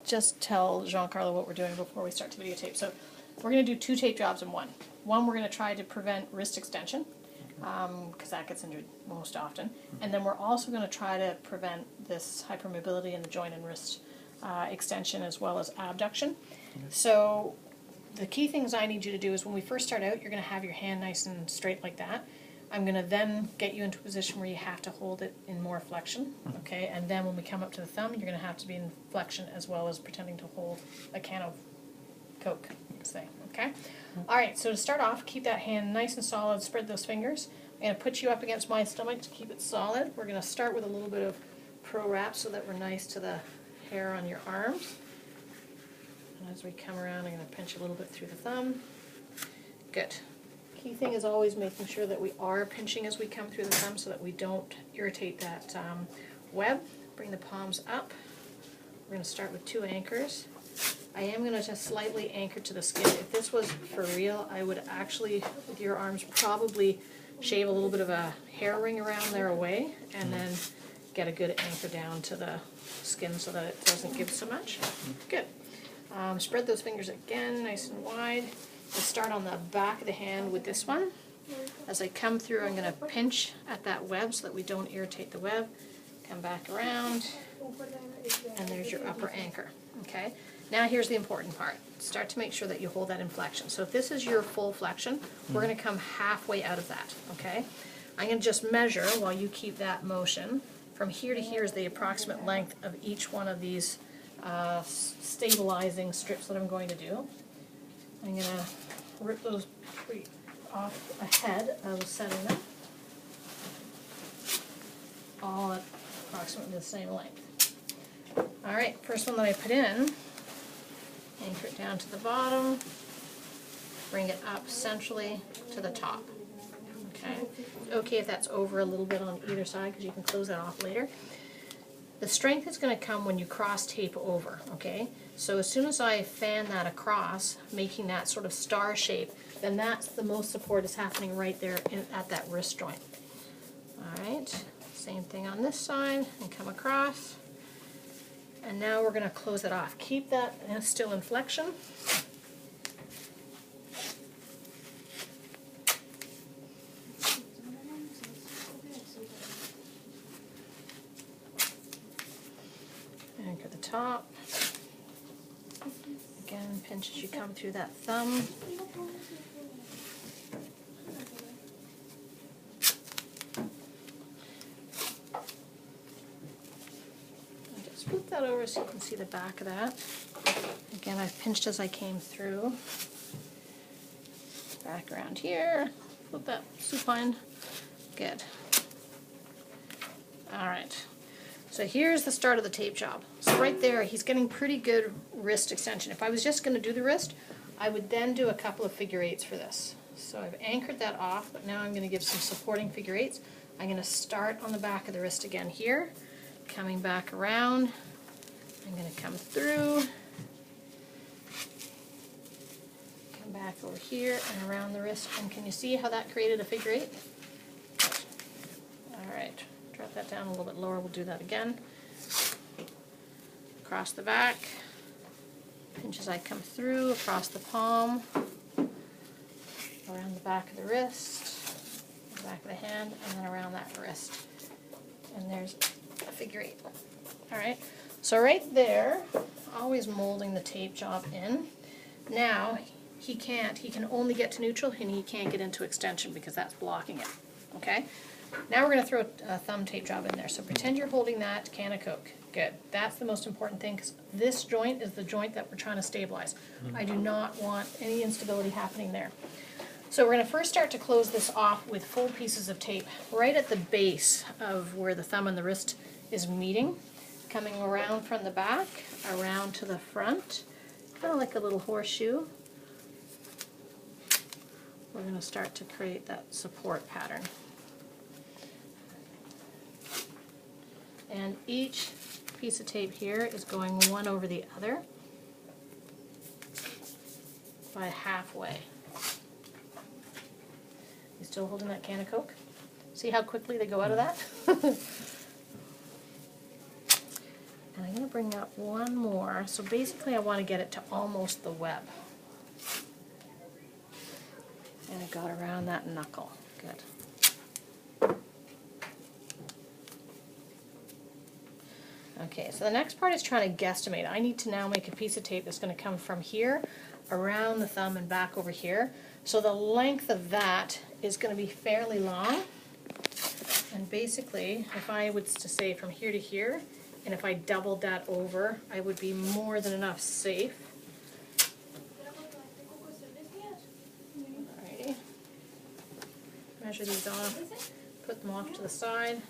just tell Giancarlo what we're doing before we start to videotape. So we're going to do 2 tape jobs in one. One, we're going to try to prevent wrist extension, because that gets injured most often. And then we're also going to try to prevent this hypermobility in the joint and wrist extension, as well as abduction. So the key things I need you to do is when we first start out, you're going to have your hand nice and straight like that. I'm going to then get you into a position where you have to hold it in more flexion, okay? And then when we come up to the thumb, you're going to have to be in flexion as well as pretending to hold a can of Coke, say, okay? All right, so to start off, keep that hand nice and solid, spread those fingers. I'm going to put you up against my stomach to keep it solid. We're going to start with a little bit of pro wrap so that we're nice to the hair on your arms. And as we come around, I'm going to pinch a little bit through the thumb. Good. Key thing is always making sure that we are pinching as we come through the thumb so that we don't irritate that web. Bring the palms up. We're going to start with 2 anchors. I am going to just slightly anchor to the skin. If this was for real, I would actually, with your arms, probably shave a little bit of a hair ring around there away and then get a good anchor down to the skin so that it doesn't give so much. Good. Spread those fingers again, nice and wide. We'll start on the back of the hand with this one. As I come through, I'm going to pinch at that web so that we don't irritate the web. Come back around, and there's your upper anchor. Okay. Now here's the important part. Start to make sure that you hold that in flexion. So if this is your full flexion, we're going to come halfway out of that. Okay. I'm going to just measure while you keep that motion. From here to here is the approximate length of each one of these stabilizing strips that I'm going to do. I'm going to rip those off ahead of setting them, all at approximately the same length. Alright, first one that I put in, anchor it down to the bottom, bring it up centrally to the top. Okay, okay if that's over a little bit on either side because you can close that off later. The strength is going to come when you cross tape over, okay? So as soon as I fan that across, making that sort of star shape, then that's the most support is happening right there at that wrist joint. Alright, same thing on this side, and come across. And now we're going to close it off. Keep that still in flexion. Anchor the top. Again, pinch as you come through that thumb. And just flip that over so you can see the back of that. Again, I've pinched as I came through. Back around here. Flip that supine. Good. Alright. So here's the start of the tape job. So right there, he's getting pretty good wrist extension. If I was just going to do the wrist, I would then do a couple of figure eights for this. So I've anchored that off, but now I'm going to give some supporting figure eights. I'm going to start on the back of the wrist again here, coming back around. I'm going to come through, come back over here and around the wrist. And can you see how that created a figure eight? All right. Drop that down a little bit lower, we'll do that again. Across the back, pinch as I come through, across the palm, around the back of the wrist, the back of the hand, and then around that wrist. And there's a figure eight. Alright, so right there, always molding the tape job in. Now, he can only get to neutral and he can't get into extension because that's blocking it. Okay? Now we're going to throw a thumb tape job in there. So pretend you're holding that can of Coke. Good. That's the most important thing because this joint is the joint that we're trying to stabilize. I do not want any instability happening there. So we're going to first start to close this off with full pieces of tape right at the base of where the thumb and the wrist is meeting. Coming around from the back, around to the front, kind of like a little horseshoe. We're going to start to create that support pattern. And each piece of tape here is going one over the other by halfway. You still holding that can of Coke? See how quickly they go out of that? And I'm going to bring up one more. So basically I want to get it to almost the web. And I got around that knuckle. Good. Okay, so the next part is trying to guesstimate. I need to now make a piece of tape that's going to come from here, around the thumb and back over here. So the length of that is going to be fairly long. And basically, if I was to say from here to here, and if I doubled that over, I would be more than enough safe. Alrighty. Measure these off, put them off to the side.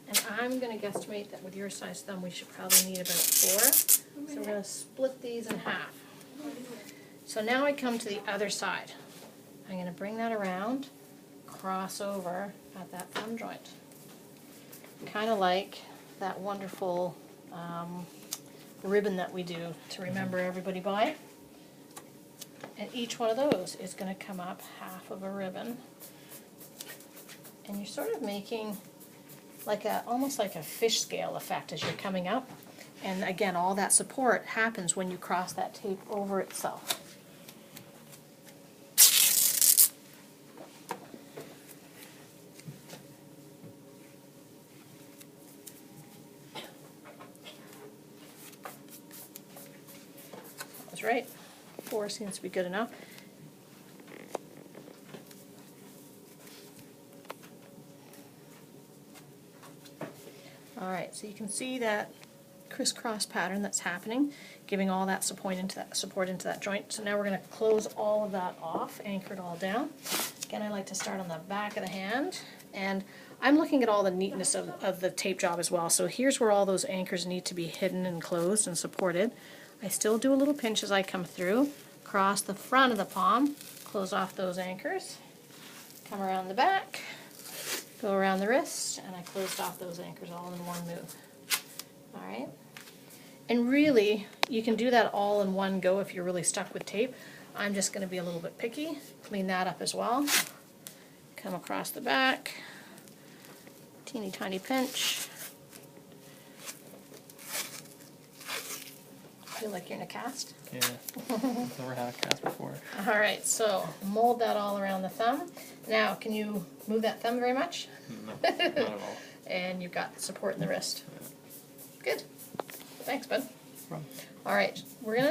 And I'm going to guesstimate that with your size thumb we should probably need about 4. So we're going to split these in half. So now I come to the other side. I'm going to bring that around, cross over at that thumb joint. Kind of like that wonderful ribbon that we do to remember everybody by. And each one of those is going to come up half of a ribbon. And you're sort of making like almost like a fish scale effect as you're coming up. And again, all that support happens when you cross that tape over itself. That's right. 4 seems to be good enough. Alright, so you can see that crisscross pattern that's happening, giving all that support into that joint. So now we're going to close all of that off, anchor it all down. Again, I like to start on the back of the hand, and I'm looking at all the neatness of the tape job as well. So here's where all those anchors need to be hidden and closed and supported. I still do a little pinch as I come through, cross the front of the palm, close off those anchors, come around the back, go around the wrist, and I closed off those anchors all in one move. Alright? And really, you can do that all in one go if you're really stuck with tape. I'm just going to be a little bit picky. Clean that up as well. Come across the back. Teeny tiny pinch. Feel like you're in a cast? Yeah, I've never had a cast before. Alright, so mold that all around the thumb. Now, can you move that thumb very much? No, not at all. And you've got support in the wrist. Yeah. Good. Thanks, bud. No problem. Alright, we're going to